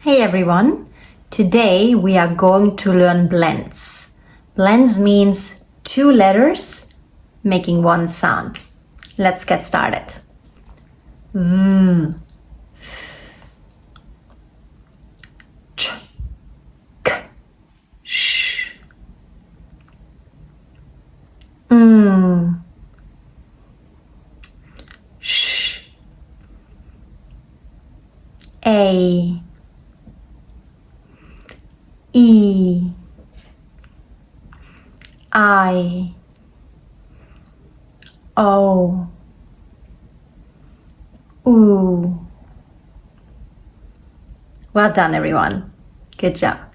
Hey everyone! Today we are going to learn blends. Blends means two letters making one sound. Let's get started. V, ch, k, sh, sh, a, E, I, O, U. Well done, everyone. Good job.